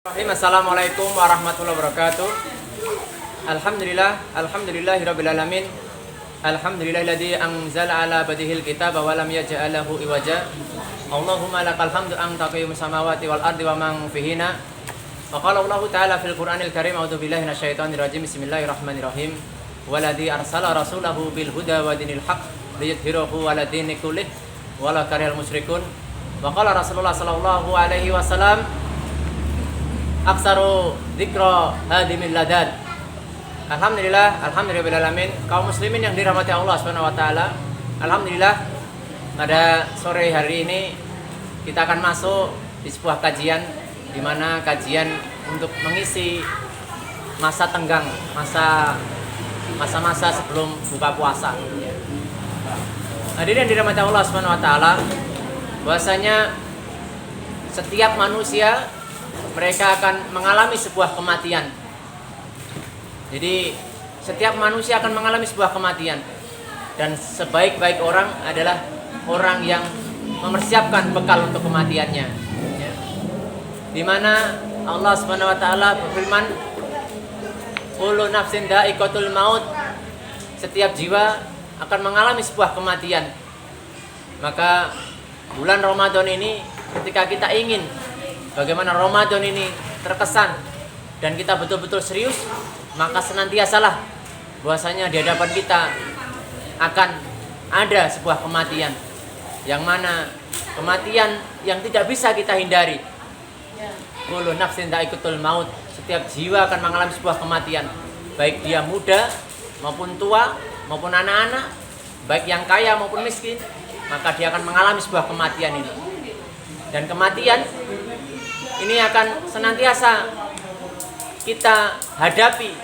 Assalamualaikum warahmatullahi wabarakatuh. Alhamdulillahirabbil alamin. Alhamdulillahilladzi anzala ala abdihi kitaba wa lam yaj'al lahu iwaja. Allahumma lakal hamdu anta qayyumus samawati wal ardi wa man fihinna. Wa qala Allah ta'ala fil Qur'anil Karim, a'udzu billahi minasyaitonir rajim. Bismillahirrahmanirrahim. Waladzi arsala rasulahu bil huda wa dinil haqq liyudhhirahu 'ala dini kullih walau karihal musyrikun. Wa qala Rasulullah sallallahu alaihi wasallam, aksaru dzikra hadimil ladad. Alhamdulillah alamin. Kaum muslimin yang dirahmati Allah Subhanahu wa taala. Alhamdulillah pada sore hari ini kita akan masuk di sebuah kajian, di mana kajian untuk mengisi masa tenggang, masa-masa sebelum buka puasa. Hadirin yang dirahmati Allah Subhanahu wa taala, bahwasanya setiap manusia mereka akan mengalami sebuah kematian. Jadi setiap manusia akan mengalami sebuah kematian. Dan sebaik-baik orang adalah orang yang mempersiapkan bekal untuk kematiannya. Di mana Allah Subhanahu wa taala berfirman, "Kullu nafsin dha'iqatul maut." Setiap jiwa akan mengalami sebuah kematian. Maka bulan Ramadan ini ketika kita ingin bagaimana Ramadan ini terkesan dan kita betul-betul serius, maka senantiasalah bahwasanya di hadapan kita akan ada sebuah kematian, yang mana kematian yang tidak bisa kita hindari. Kullu nafsin dha'iqatul maut. Setiap jiwa akan mengalami sebuah kematian, baik dia muda maupun tua maupun anak-anak, baik yang kaya maupun miskin, maka dia akan mengalami sebuah kematian ini. Dan kematian ini akan senantiasa kita hadapi,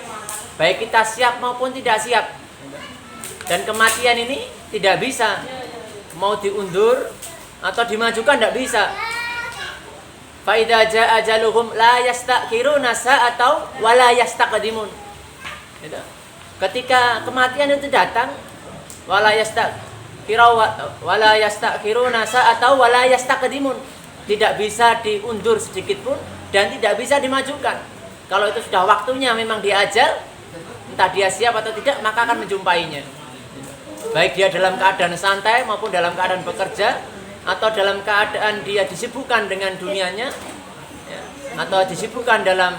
baik kita siap maupun tidak siap. Dan kematian ini tidak bisa mau diundur atau dimajukan, tidak bisa. Fa idza jaa ajaluhum la yastakhiruna sa'atan wa la yastaqdimun. Ketika kematian itu datang, wala yastakhiruna sa'atan wa la yastaqdimun. Tidak bisa diundur sedikit pun dan tidak bisa dimajukan. Kalau itu sudah waktunya memang diajal, entah dia siap atau tidak, maka akan menjumpainya. Baik dia dalam keadaan santai maupun dalam keadaan bekerja, atau dalam keadaan dia disibukkan dengan dunianya, atau disibukkan dalam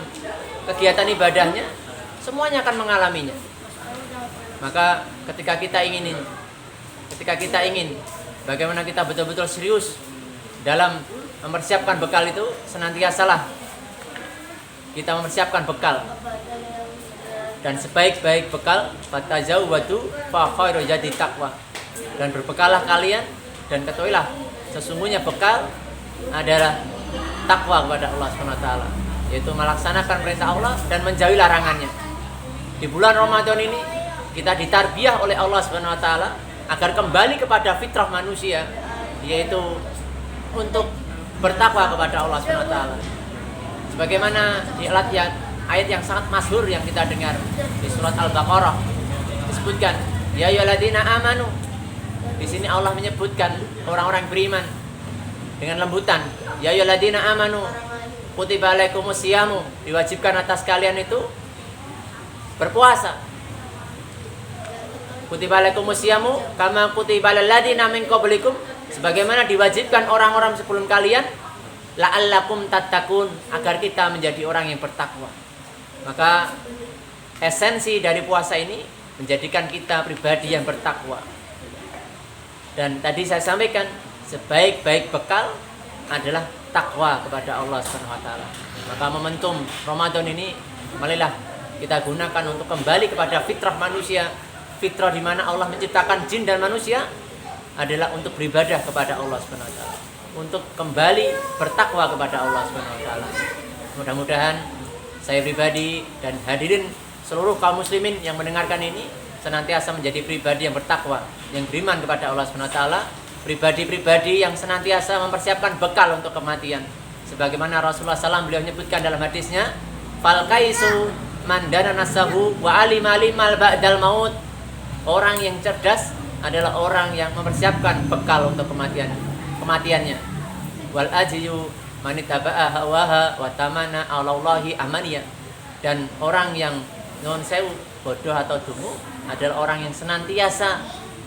kegiatan ibadahnya, semuanya akan mengalaminya. Maka ketika kita ingin bagaimana kita betul-betul serius dalam mempersiapkan bekal itu, senantiasalah kita mempersiapkan bekal. Dan sebaik-baik bekal, fatazawwadu fa khairu zadi taqwa. Dan berbekallah kalian dan ketahuilah sesungguhnya bekal adalah takwa kepada Allah Subhanahu wa taala, yaitu melaksanakan perintah Allah dan menjauhi larangannya. Di bulan Ramadan ini kita ditarbiyah oleh Allah Subhanahu wa taala agar kembali kepada fitrah manusia, yaitu untuk bertakwa kepada Allah Subhanahu wa taala. Sebagaimana di ayat yang sangat masyhur yang kita dengar di surat Al-Baqarah disebutkan, ya ayyuhalladzina amanu. Di sini Allah menyebutkan orang-orang beriman dengan lembutan. Ya ayyuhalladzina amanu kutiba alaikumus syiyamu. Diwajibkan atas kalian itu berpuasa. Kutiba alaikumus syiyamu kama kutiba alal ladzina min qablikum. Sebagaimana diwajibkan orang-orang sebelum kalian, la'allakum tattaqun, agar kita menjadi orang yang bertakwa. Maka esensi dari puasa ini menjadikan kita pribadi yang bertakwa. Dan tadi saya sampaikan, sebaik-baik bekal adalah takwa kepada Allah Subhanahu wa taala. Maka momentum Ramadan ini marilah kita gunakan untuk kembali kepada fitrah manusia, fitrah di mana Allah menciptakan jin dan manusia adalah untuk beribadah kepada Allah Subhanahu wa taala, untuk kembali bertakwa kepada Allah Subhanahu wa taala. Mudah-mudahan saya pribadi dan hadirin seluruh kaum muslimin yang mendengarkan ini senantiasa menjadi pribadi yang bertakwa, yang beriman kepada Allah Subhanahu wa taala, pribadi-pribadi yang senantiasa mempersiapkan bekal untuk kematian. Sebagaimana Rasulullah SAW beliau menyebutkan dalam hadisnya, fal kaisu man dana nasahu wa alima limal ba'dal maut. Orang yang cerdas adalah orang yang mempersiapkan bekal untuk kematiannya. Wal ajiyu manitaba'a hawaha wa tamana 'alallahi amaniya. Dan orang yang non sewu bodoh atau dungu adalah orang yang senantiasa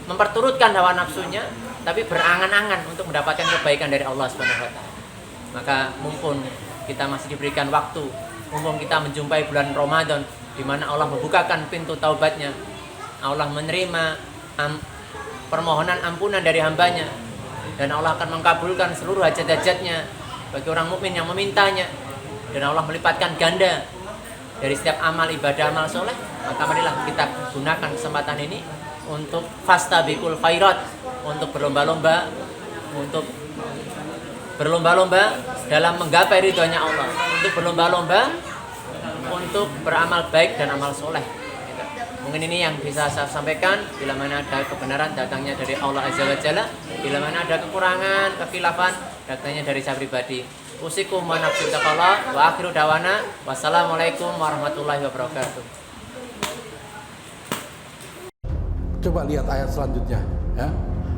memperturutkan hawa nafsunya tapi berangan-angan untuk mendapatkan kebaikan dari Allah Subhanahu wa taala. Maka mumpun kita masih diberikan waktu, mumpung kita menjumpai bulan Ramadan di mana Allah membukakan pintu taubatnya, Allah menerima permohonan ampunan dari hambanya, dan Allah akan mengabulkan seluruh hajat-hajatnya bagi orang mukmin yang memintanya, dan Allah melipatkan ganda dari setiap amal ibadah, amal soleh. Maka marilah kita gunakan kesempatan ini untuk fastabiqul khairat, untuk berlomba-lomba dalam menggapai ridhonya Allah, untuk berlomba-lomba untuk beramal baik dan amal soleh. Mungkin ini yang bisa saya sampaikan. Bila mana ada kebenaran, datangnya dari Allah Azza wa Jalla. Bila mana ada kekurangan, kekhilafan, datangnya dari saya pribadi. Usikum wa nafsi taqallah wa akhiru dawana wassalamualaikum warahmatullahi wabarakatuh. Coba lihat ayat selanjutnya, ya.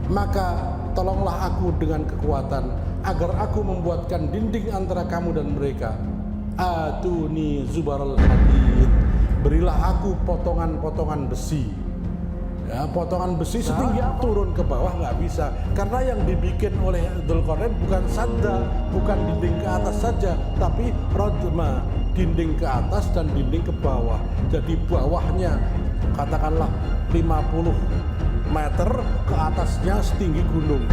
Maka tolonglah aku dengan kekuatan agar aku membuatkan dinding antara kamu dan mereka. Atuni zubaral hadid, berilah aku potongan-potongan besi. Ya, potongan besi setinggi turun ke bawah nggak bisa, karena yang dibikin oleh Dzulqarnain bukan sadda, bukan dinding ke atas saja, tapi rodma, dinding ke atas dan dinding ke bawah. Jadi bawahnya katakanlah 50 meter, ke atasnya setinggi gunung.